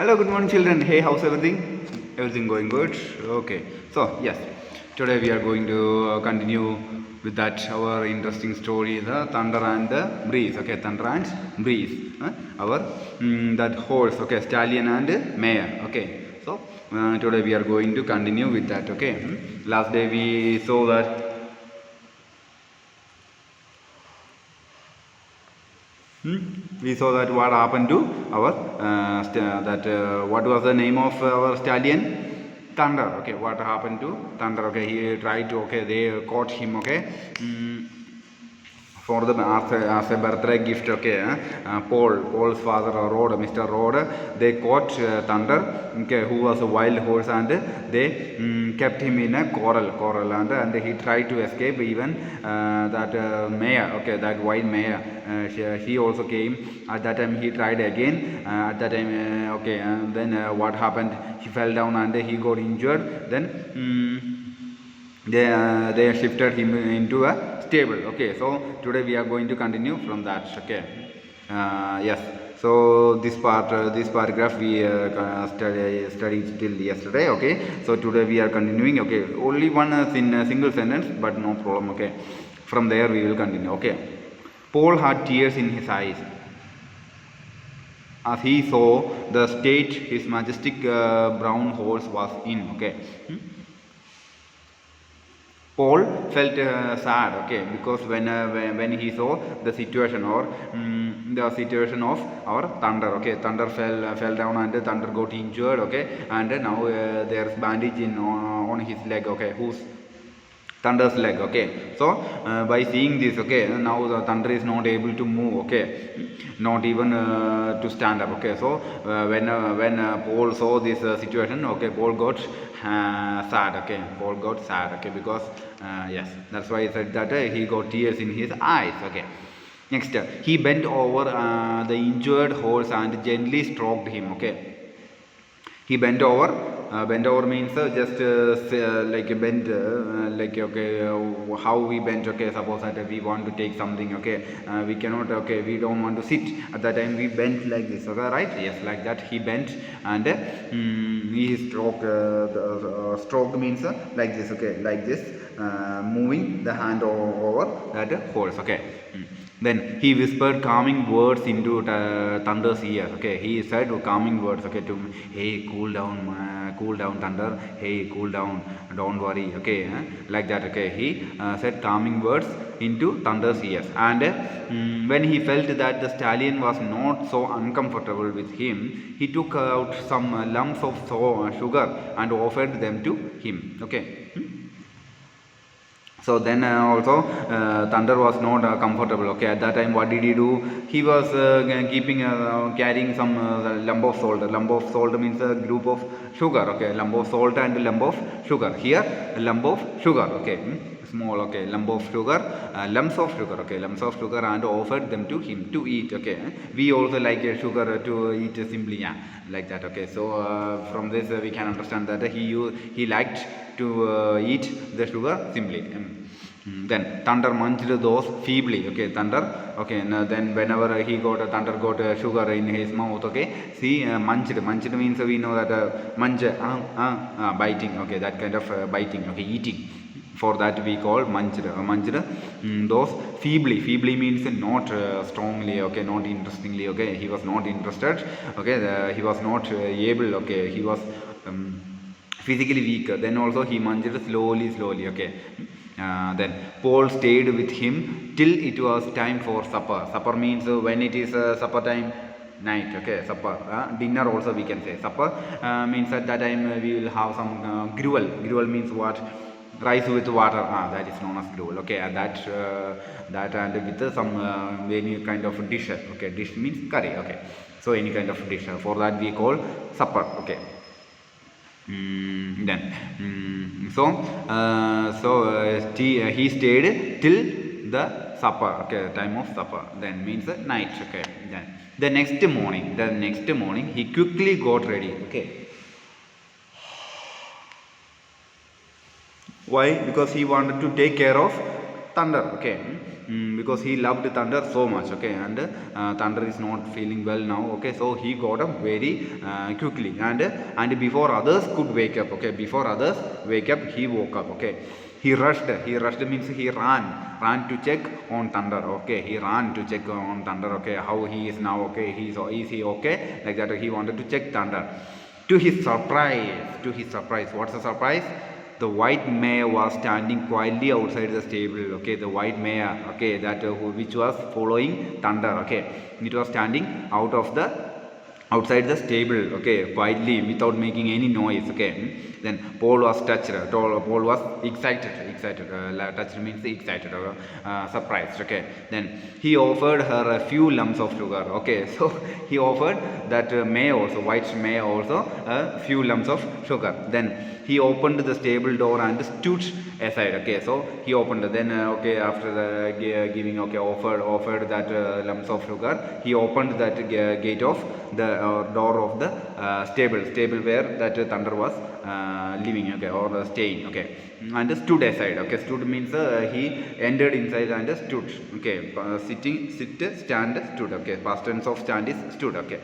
Hello, good morning, children. Hey, how's everything? Everything going good? Okay. So, yes, today we are going to continue with that our interesting story, the thunder and the breeze. Okay, thunder and breeze. Our that horse. Okay, stallion and mare. Okay. So today we are going to continue with that. Okay. Last day we saw that. We saw that what happened to our what was the name of our stallion? Thunder. Okay, what happened to Thunder? Okay, he tried to. Okay, they caught him. Okay, for the as a birthday gift. Okay, Paul's father Rod, Mr. Rod, they caught Thunder, okay, who was a wild horse, and they kept him in a coral, and he tried to escape. Even that mare, okay, that white mare, she also came. At that time he tried again. At that time, okay, then what happened? He fell down and he got injured. Then they shifted him into a stable. Okay, so today we are going to continue from that. Okay, yes. So this paragraph we studied till yesterday. Okay, so today we are continuing. Okay, only one in a single sentence, but no problem. Okay, from there we will continue. Okay, Paul had tears in his eyes as he saw the state his majestic brown horse was in. Okay. Paul felt sad, okay, because when he saw the situation, or the situation of our Thunder, okay, Thunder fell down and Thunder got injured, okay, and now there's bandage on his leg, okay, whose Thunder's leg. Okay, so by seeing this, okay, now the Thunder is not able to move, okay, not even to stand up. Okay, so when Paul saw this situation, okay, Paul got sad. Okay, Paul got sad. Okay, because yes, that's why he said that he got tears in his eyes. Okay. Next, he bent over the injured horse and gently stroked him. Okay, he bent over. Bent over means just like a bend, like, okay, how we bend. Okay, suppose that we want to take something. Okay, we cannot. Okay, we don't want to sit at that time, we bent like this. Okay, right? Yes, like that he bent, and he stroked. Stroked means like this. Okay, like this, moving the hand over that horse. Okay. Then he whispered calming words into Thunder's ear. Okay, he said calming words. Okay, to him, hey, cool down, Thunder. Hey, cool down. Don't worry. Okay, like that. Okay, he said calming words into Thunder's ears. And when he felt that the stallion was not so uncomfortable with him, he took out some lumps of sugar and offered them to him. Okay. So then also Thunder was not comfortable. Okay, at that time what did he do? He was carrying some lump of salt. Lump of salt means a group of sugar. Okay, lump of salt and lump of sugar. Here a lump of sugar. Okay, small. Okay, lump of sugar, lumps of sugar. Okay, lumps of sugar, and offered them to him to eat. Okay, we also like sugar to eat simply. Yeah, like that. Okay, so from this we can understand that he liked to eat the sugar simply. Then Thunder munched those feebly. Okay, Thunder. Okay, and then whenever he got Thunder got sugar in his mouth. Okay, see, munched. Munched means we know that munch, biting. Okay, that kind of biting. Okay, eating. For that we call munched. Munched those feebly. Feebly means not strongly. Okay, not interestingly. Okay, he was not interested. Okay, he was not able. Okay, he was physically weak. Then also he munched slowly. Okay. Then Paul stayed with him till it was time for supper. Supper means when it is supper time, night. Okay, supper, dinner also we can say. Supper means at that time we will have some gruel. Gruel means what? Rice with water. That is known as gruel. Okay, that and with some any kind of dish. Okay, dish means curry. Okay, so any kind of dish. For that we call supper. Okay. He stayed till the supper. Okay, time of supper. Then means night. Okay. Then the next morning, he quickly got ready. Okay. Why? Because he wanted to take care of thunder, okay. Because he loved thunder so much, okay, and thunder is not feeling well now, okay, so he got up very quickly, and before others could wake up, okay, before others wake up, he woke up, okay. He rushed means he ran to check on thunder, okay. He ran to check on thunder, okay, how he is now, okay. Is he okay, like that. He wanted to check thunder. To his surprise, what's the surprise? The white mare was standing quietly outside the stable, okay. The white mare, okay, that which was following thunder, okay, it was standing outside the stable, okay, quietly, without making any noise, okay. Then Paul was touched. Paul was excited. Touched means excited or surprised, okay. Then he offered her a few lumps of sugar, okay. So he offered that mare also, white mare also, a few lumps of sugar. Then he opened the stable door and stood aside, okay. So he opened, then okay, after the giving, okay, offered that lumps of sugar, he opened that gate of the door of the stable where that thunder was living, okay, or staying, okay, and stood aside, okay. Stood means he entered inside and stood, okay. Stand, stood, okay. Past tense of stand is stood, okay.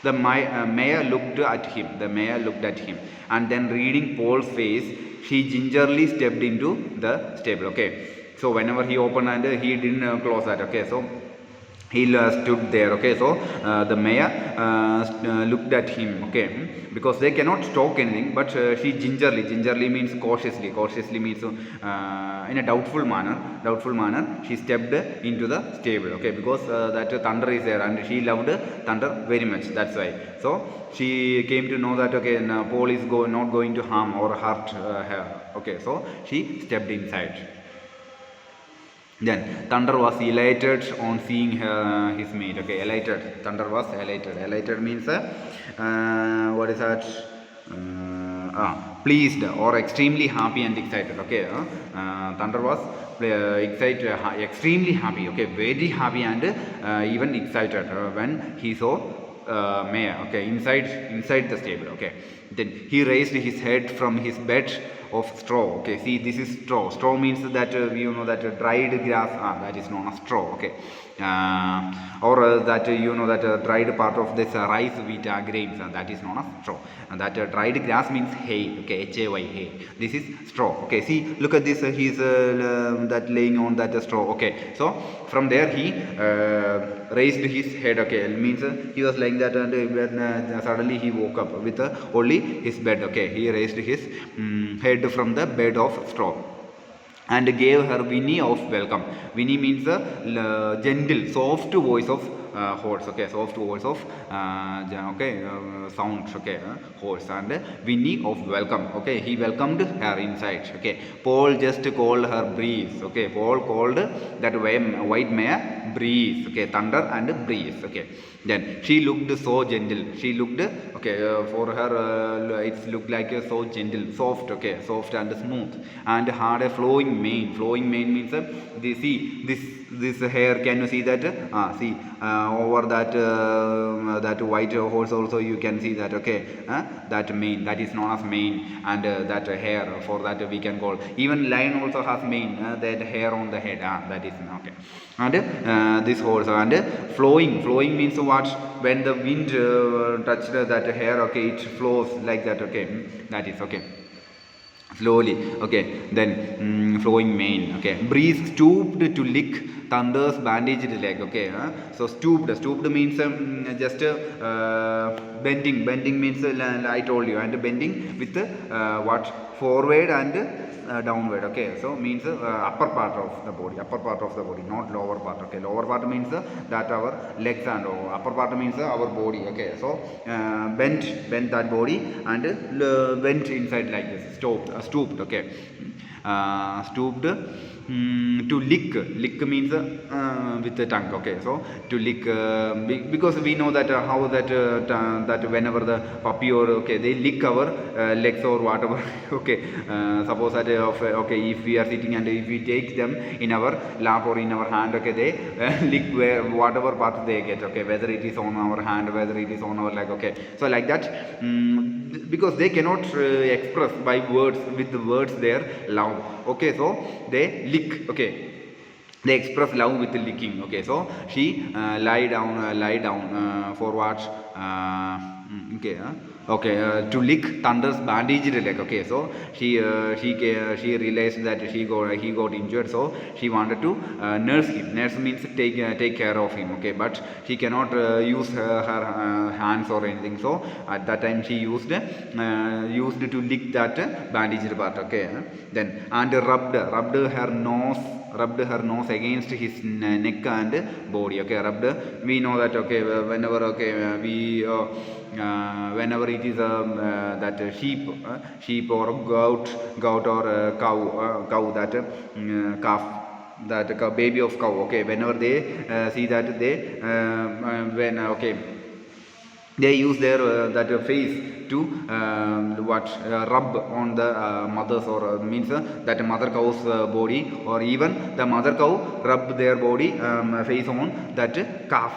The mayor looked at him, and then reading Paul's face, she gingerly stepped into the stable, okay. So whenever he opened and he didn't close that, okay. So he stood there, okay. So the mayor looked at him, okay, because they cannot talk anything, but she gingerly means cautiously means in a doubtful manner she stepped into the stable, okay, because that thunder is there and she loved thunder very much, that's why. So she came to know that, okay, Paul is not going to harm or hurt her, okay. So she stepped inside. Then thunder was elated on seeing his mate, okay. Thunder was elated means what is that, pleased or extremely happy and excited, okay. Thunder was extremely happy, okay, very happy and even excited when he saw Maya, okay, inside the stable, okay. Then he raised his head from his bed of straw, okay. See, this is straw means that that dried grass, that is known as straw, okay. Or that that dried part of this rice wheat grains, that is known as straw. And that dried grass means hay, okay, hay, hay. This is straw, okay. See, look at this, he's that laying on that straw, okay. So from there he raised his head, okay. It means he was lying that, and when suddenly he woke up with only his bed, okay. He raised his head from the bed of straw and gave her whinny of welcome. Whinny means the gentle, soft voice of horse, okay. Soft voice of sounds, okay, horse, and whinny of welcome, okay. He welcomed her inside, okay. Paul just called her breeze, okay. Paul called that white mare breeze, okay. Thunder and breeze, okay. Then she looked so gentle. She looked, okay, for her it looked like so gentle, soft, okay, soft and smooth, and had a flowing mane. Flowing mane means see this hair. Can you see that? See, over that white horse also you can see that, okay. That mane, that is known as mane, and that hair, for that we can call. Even lion also has mane, that hair on the head, that is okay. And this horse, and flowing means what? When the wind touched that hair, okay, it flows like that, okay. That is okay, slowly, okay. Then flowing mane, okay. Breeze stooped to lick Thunder's bandaged leg, okay. So stooped means just bending means I told you, and bending with what? Forward and downward, okay. So means upper part of the body, not lower part, okay. Lower part means that our legs, and upper part means our body, okay. So bent that body and went inside like this, stooped, okay. Stooped to lick means with the tongue, okay. So to lick, because we know that how that whenever the puppy or, okay, they lick our legs or whatever, okay. Suppose that okay, if we are sitting and if we take them in our lap or in our hand, okay, they lick whatever part they get, okay, whether it is on our hand, whether it is on our leg, okay. So like that, because they cannot express by words, with the words their love, okay. So they lick, okay. they express love with licking. Okay, so she lie down for what okay okay to lick Thunder's bandaged leg. Okay, so she realized that he got injured, so she wanted to nurse him. Nurse means take care of him. Okay, but she cannot use her hands or anything, so at that time she used to lick that bandaged part. Okay, then and rubbed her nose against his neck and body. Okay, rubbed, we know that. Okay, whenever okay whenever it is that sheep or goat or cow that calf, that baby of cow. Okay, whenever they see that they when okay they use their that face to what rub on the mother's or means that mother cow's body, or even the mother cow rub their body face on that calf.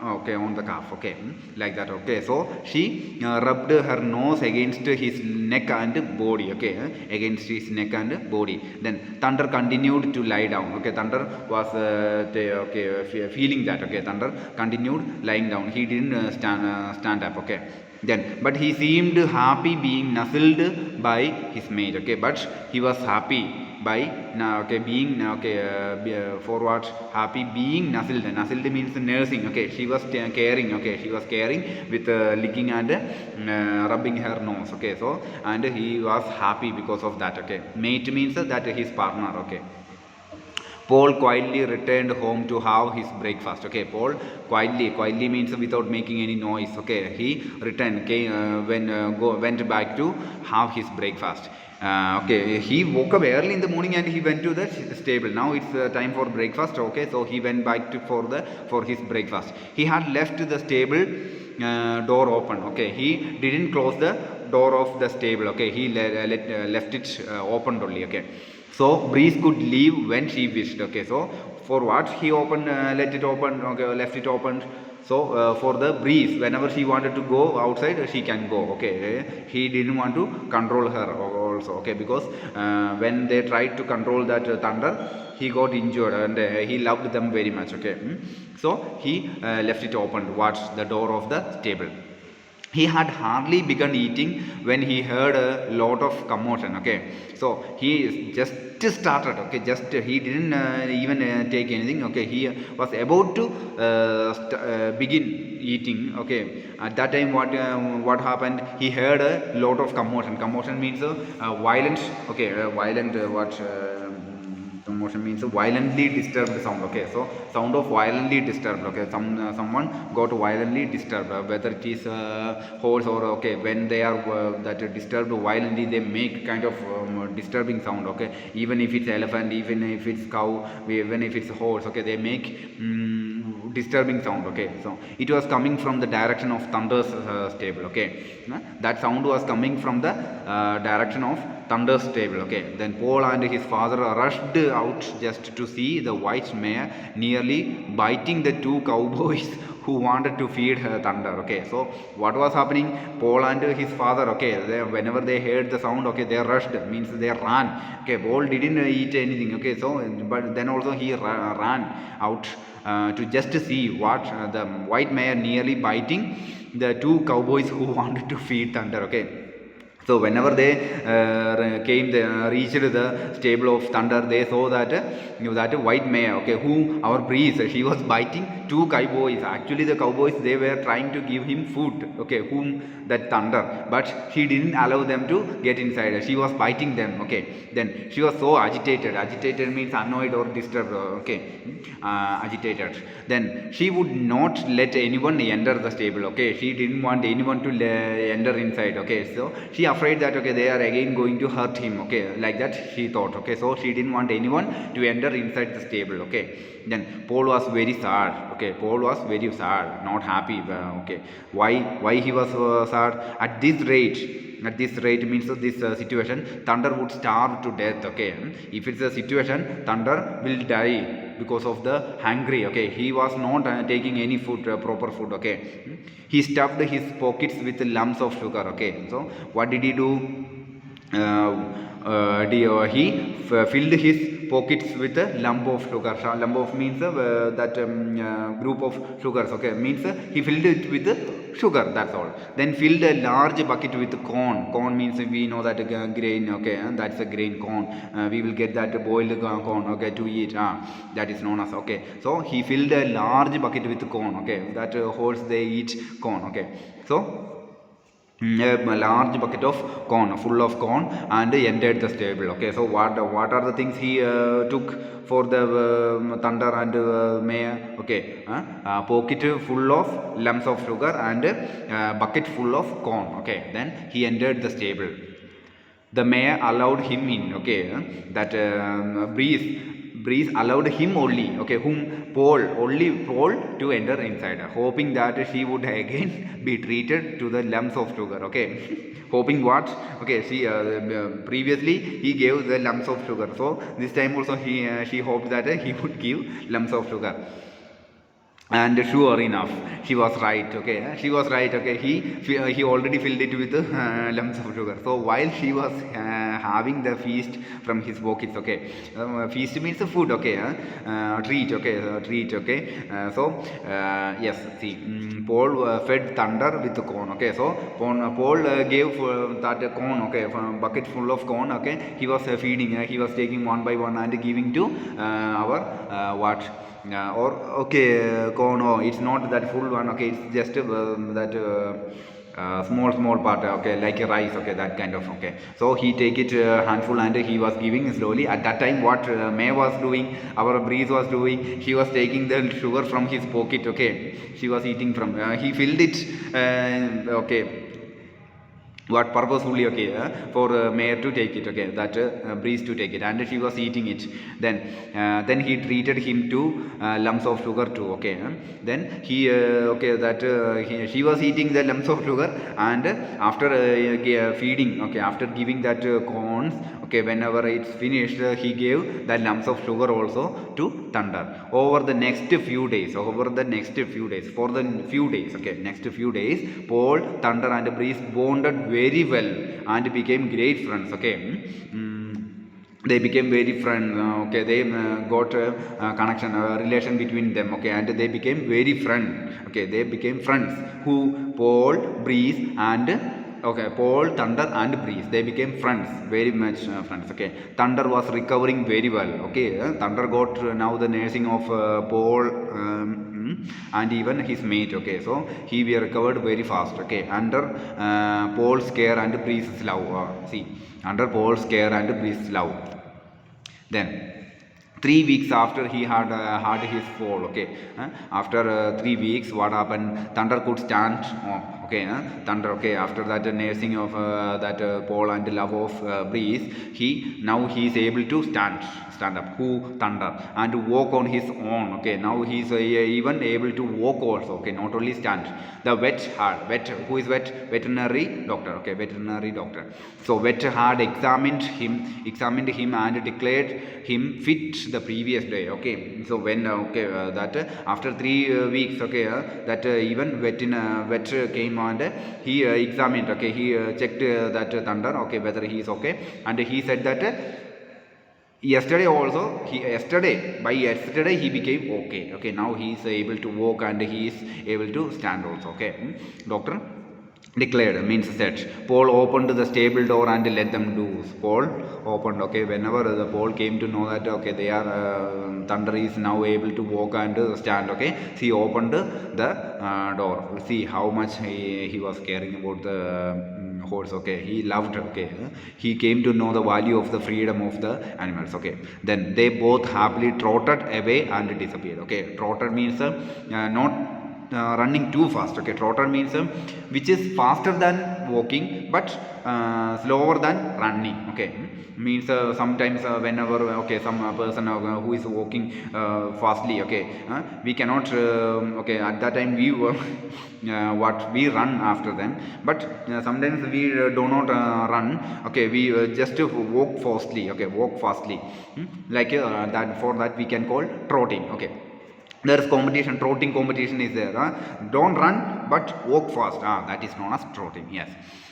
Okay, on the calf. Okay, like that. Okay, so she rubbed her nose against his neck and body. Okay, against his neck and body. Then Thunder continued to lie down. Okay, Thunder was feeling that. Okay, Thunder continued lying down. He didn't stand up. Okay, then but he seemed happy being nuzzled by his mate. Okay, but he was happy by okay being for what happy being nuzzled. Nuzzled means nursing. Okay, she was caring. Okay, she was caring with licking and rubbing her nose. Okay, so and he was happy because of that. Okay, mate means that his partner. Okay, Paul quietly returned home to have his breakfast. Okay, Paul quietly means without making any noise. Okay, he returned, went back to have his breakfast. Okay, he woke up early in the morning and he went to the stable. Now it's time for breakfast. Okay, so he went back for his breakfast. He had left the stable door open. Okay, he didn't close the door of the stable. Okay, he left it open only. Okay, so breeze could leave when she wished. Okay, so for what he opened, let it open. Okay, left it open. So for the breeze, whenever she wanted to go outside, she can go. Okay, he didn't want to control her also. Okay, because when they tried to control that thunder, he got injured and he loved them very much. Okay, so he left it open. What's the door of the stable? He had hardly begun eating when he heard a lot of commotion. Okay, so he just started. Okay, he didn't even take anything. Okay, he was about to begin eating. Okay, at that time what happened? He heard a lot of commotion. Commotion means violent. Okay, violent commotion means a violently disturbed sound. Okay, so sound of violently disturbed. Okay, someone got violently disturbed, whether it is horse or okay, when they are that disturbed violently, they make kind of disturbing sound. Okay, even if it's elephant, even if it's cow, even if it's horse. Okay, they make disturbing sound. Okay, so it was coming from the direction of Thunder's stable. Okay, that sound was coming from the direction of Thunder's stable. Okay, then Paul and his father rushed out just to see the white mare nearly biting the two cowboys who wanted to feed her Thunder. Okay, so what was happening? Paul and his father, okay, whenever they heard the sound, okay, they rushed, means they ran. Okay, Paul didn't eat anything. Okay, so but then also he ran out to just see what the white mare nearly biting the two cowboys who wanted to feed Thunder. Okay, so whenever they reached the stable of Thunder, they saw that that white mare, okay, who our breeze, she was biting two cowboys. Actually, the cowboys, they were trying to give him food. Okay, whom that Thunder, but she didn't allow them to get inside. She was biting them. Okay, then she was so agitated. Agitated means annoyed or disturbed. Okay, agitated. Then she would not let anyone enter the stable. Okay, she didn't want anyone to enter inside. Okay, so she afraid that okay, they are again going to hurt him. Okay, like that she thought. Okay, so she didn't want anyone to enter inside the stable. Okay, then Paul was very sad. Okay, Paul was very sad, not happy. Okay, why he was sad? At this rate means this situation, Thunder would starve to death. Okay, if it's a situation, Thunder will die because of the hungry. Okay, he was not taking any food, proper food. Okay, he stuffed his pockets with lumps of sugar. Okay, so what did he do? he filled his pockets with a lump of sugar. Lump of means that group of sugars. Okay, means he filled it with sugar. That's all. Then filled a large bucket with corn. Corn means we know that grain. Okay, that's a grain corn. We will get that boiled corn. Okay, to eat. That is known as. Okay, so he filled a large bucket with corn. Okay, that horse they eat corn. Okay, so a large bucket of corn, full of corn, and entered the stable. Okay, so what are the things he took for the thunder and mare? Okay, pocket full of lumps of sugar and bucket full of corn. Okay, then he entered the stable. The mayor allowed him in. Okay, that breeze allowed him only. Okay, whom Paul to enter inside, hoping that she would again be treated to the lumps of sugar. Okay, hoping what? Okay, she previously he gave the lumps of sugar, so this time also she hoped that he would give lumps of sugar. And sure enough, she was right. Okay, she was right. Okay, he already filled it with lumps of sugar. So while she was having the feast from his pockets. Okay, feast means food. Okay, treat. Okay, treat. Okay, so yes, see, Paul fed thunder with corn. Okay, so Paul gave that corn. Okay, bucket full of corn. Okay, he was feeding. He was taking one by one and giving to our what. Or okay, corn. Oh, it's not that full one. Okay, it's just that small part. Okay, like a rice. Okay, that kind of. Okay, so he take it handful and he was giving slowly. At that time, what May was doing, our breeze was doing, he was taking the sugar from his pocket. Okay, she was eating from. He filled it. Okay. What purposefully? Okay, for Mayor to take it. Okay, that breeze to take it, and she was eating it. Then he treated him to lumps of sugar too. Okay, then he okay, that she was eating the lumps of sugar, and after feeding. Okay, after giving that corns. Okay, whenever it's finished, he gave the lumps of sugar also to thunder. For the next few days, for the next few days, okay, next few days, Paul, thunder, and breeze bonded very well and became great friends. Okay, they became very friends. Okay, they got a connection, a relation between them. Okay, and they became very friends. Okay, they became friends. Who? Paul, breeze, and okay, Paul, thunder, and breeze. They became friends, very much friends. Okay, thunder was recovering very well. Okay, thunder got now the nursing of Paul and even his mate. Okay, so he recovered very fast. Okay, under Paul's care and breeze's love. See, under Paul's care and breeze's love. Then 3 weeks after he had had his fall. Okay, after 3 weeks, what happened? Thunder could stand. Okay, thunder. Okay, after that nursing of that Paul and love of breeze, he is able to stand up. Who? Thunder, and walk on his own. Okay, now he is even able to walk also. Okay, not only stand. The vet. Who is vet? Veterinary doctor. Okay, veterinary doctor. So vet had examined him and declared him fit the previous day. Okay, so when that after 3 weeks. Okay, that even vet came and he examined. Okay, he checked that thunder. Okay, whether he is okay, and he said that yesterday by yesterday he became okay. Okay, now he is able to walk and he is able to stand also. Okay, doctor declared means said. Paul opened the stable door and let them loose. Paul opened. Okay, whenever the Paul came to know that okay, they are thunder is now able to walk and stand. Okay, he opened the door. See how much he was caring about the horse. Okay, he loved. Okay, he came to know the value of the freedom of the animals. Okay, then they both happily trotted away and disappeared. Okay, trotted means not running too fast. Okay, trotter means which is faster than walking but slower than running. Okay, means sometimes whenever okay, some person who is walking fastly. Okay, we cannot okay, at that time we what we run after them, but sometimes we do not run. Okay, we just walk fastly. Okay, walk fastly, like that. For that we can call trotting. Okay, there is competition, trotting competition is there. Don't run but walk fast. That is known as trotting. Yes.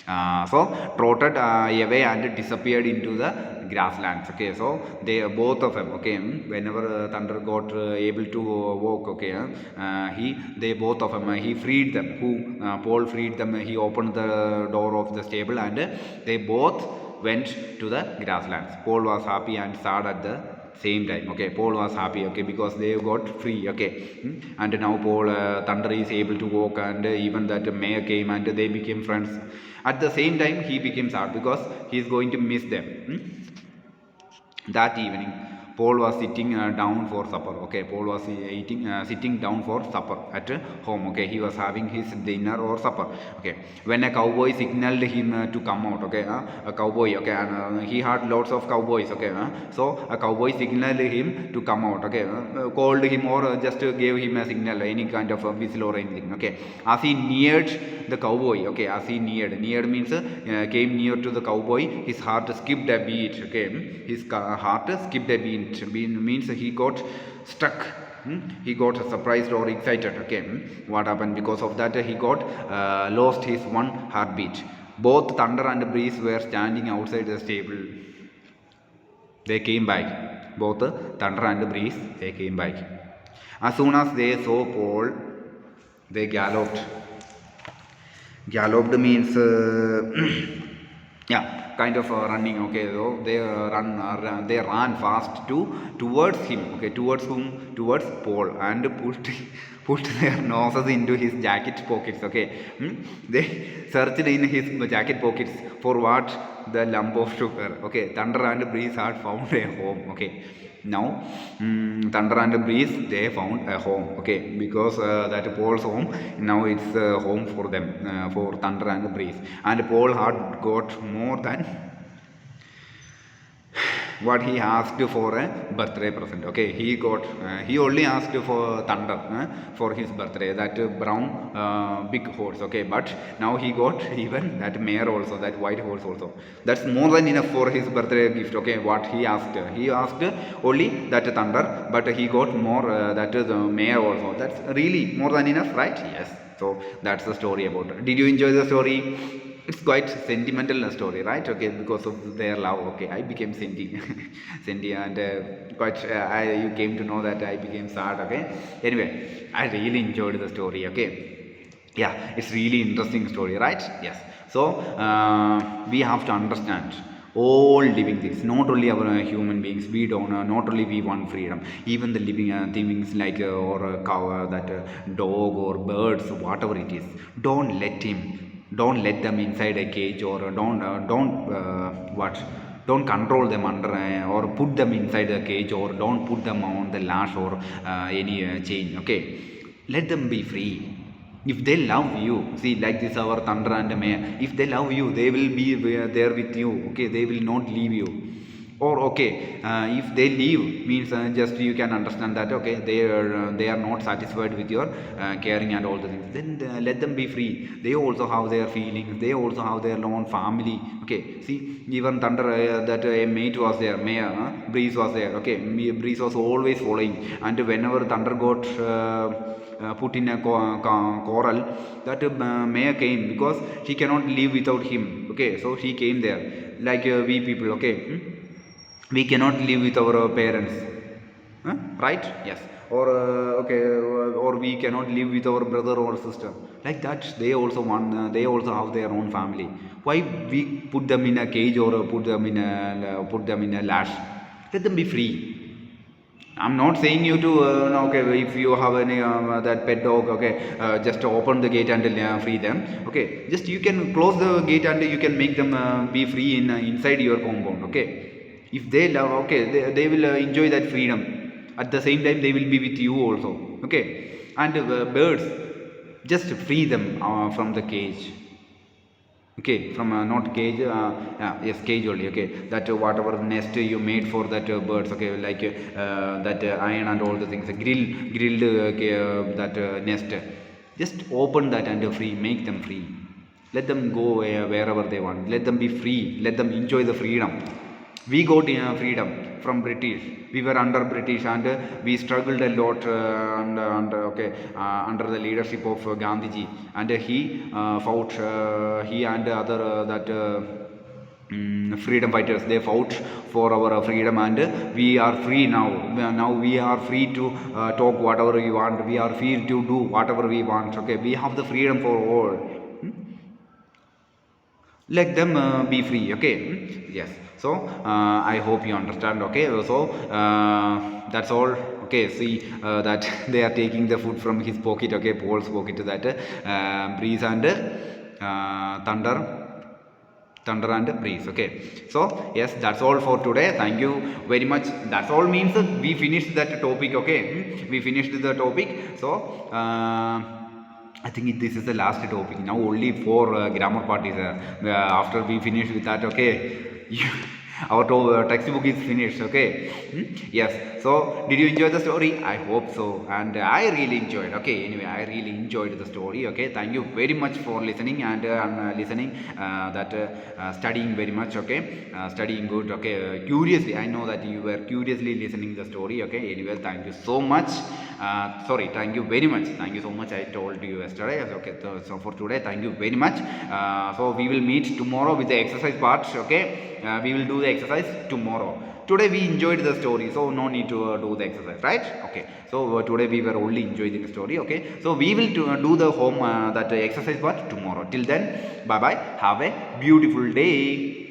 So trotted away and disappeared into the grasslands. Okay, so they both of them. Okay, whenever Thunder got able to walk. Okay, they both of them he freed them. Paul freed them. He opened the door of the stable and they both went to the grasslands. Paul was happy and sad at the same time. Okay, Paul was happy. Okay, because they got free. Okay, and now Paul Thunder is able to walk, and even that mayor came and they became friends. At the same time, he became sad because he is going to miss them. That evening, Paul was sitting down for supper. Okay, Paul was sitting down for supper at home. Okay, he was having his dinner or supper. Okay, when a cowboy signaled him to come out. Okay, a cowboy. Okay, and he had lots of cowboys. Okay, so a cowboy signaled him to come out. Okay, called him or just gave him a signal, any kind of a whistle or anything. Okay, as he neared the cowboy. Okay, as he neared means came near to the cowboy, his heart skipped a beat. Okay, his heart skipped a beat. Means he got stuck. He got surprised or excited. Okay, what happened? Because of that, he got lost his one heartbeat. Both Thunder and Breeze were standing outside the stable. They came back. Both Thunder and Breeze, they came back. As soon as they saw Paul, they galloped. Galloped means yeah, kind of running. Okay, so they they ran fast towards him. Okay, towards whom? Towards Paul, and put their noses into his jacket pockets. Okay, they searched in his jacket pockets for what? The lump of sugar. Okay, Thunder and Breeze had found a home. Okay, now Thunder and Breeze, they found a home. Okay, because that Paul's home, now it's home for them, for Thunder and Breeze, and Paul had got more than what he asked for a birthday present. Okay, he only asked for Thunder for his birthday, that brown big horse. Okay, but now he got even that mare also, that white horse also. That's more than enough for his birthday gift. Okay, what he asked only that Thunder, but he got more, that the mare also. That's really more than enough, right? Yes. So that's the story about it. Did you enjoy the story? It's quite sentimental story, right? Okay, because of their love. Okay, I became Cindy, and quite you came to know that I became sad. Okay, anyway, I really enjoyed the story. Okay, yeah, it's really interesting story, right? Yes. So we have to understand all living things, not only our human beings. We don't not only we want freedom, even the living things like or a cow, that dog or birds, whatever it is. Don't let them inside a cage, or don't control them under or put them inside a cage, or don't put them on the lash or any chain. Okay, let them be free. If they love you, see, like this our Thunder and Maya, if they love you, they will be there with you. Okay, they will not leave you. Or okay, if they leave, means just you can understand that okay, they are not satisfied with your caring and all the things. Then let them be free. They also have their feelings. They also have their own family. Okay, see, even Thunder, that a mate was there, Maya, Breeze was there. Okay, Breeze was always following, and whenever Thunder got put in a coral, that Maya came, because she cannot live without him. Okay, so she came there, like we people. Okay, we cannot live with our parents, right? Yes. Or okay, or we cannot live with our brother or sister, like that. They also want, they also have their own family. Why we put them in a cage, or put them in a lash? Let them be free. I'm not saying you to okay, if you have any that pet dog, okay, just open the gate and free them. Okay, just you can close the gate and you can make them be free in inside your compound. Okay, if they love, okay, they will enjoy that freedom. At the same time, they will be with you also. Okay, and birds, just free them from the cage. Okay, from not cage, yes, cage only. Okay, that whatever nest you made for that birds. Okay, like that iron and all the things, grilled that nest. Just open that and free, make them free. Let them go wherever they want. Let them be free. Let them enjoy the freedom. we got freedom from British. We were under British, and we struggled a lot under the leadership of Gandhiji, and he fought, he and other freedom fighters, they fought for our freedom, and we are free now. Now we are free to talk whatever we want, we are free to do whatever we want. Okay, we have the freedom for all. Let them be free. Okay. Yes. So I hope you understand. Okay. So that's all. Okay, see that they are taking the food from his pocket. Okay, Paul's pocket, that breeze and thunder and breeze. Okay, so yes, that's all for today. Thank you very much. That's all means we finished that topic. Okay, we finished the topic. So I think this is the last topic. Now only 4 grammar part is after we finish with that. Okay, our textbook is finished. Okay. Yes. So did you enjoy the story? I hope so, and I really enjoyed. Okay, anyway, I really enjoyed the story. Okay, thank you very much for listening, and listening studying very much. Okay, studying good. Okay, curiously, I know that you were curiously listening the story. Okay, anyway, thank you so much. Sorry, thank you very much. Thank you so much. I told you yesterday. Okay, so for today, thank you very much. So we will meet tomorrow with the exercise part. Okay, we will do the exercise tomorrow. Today we enjoyed the story, so no need to do the exercise, right? Okay, so today we were only enjoying the story. Okay, so we will do the home that exercise part tomorrow. Till then, bye bye, have a beautiful day.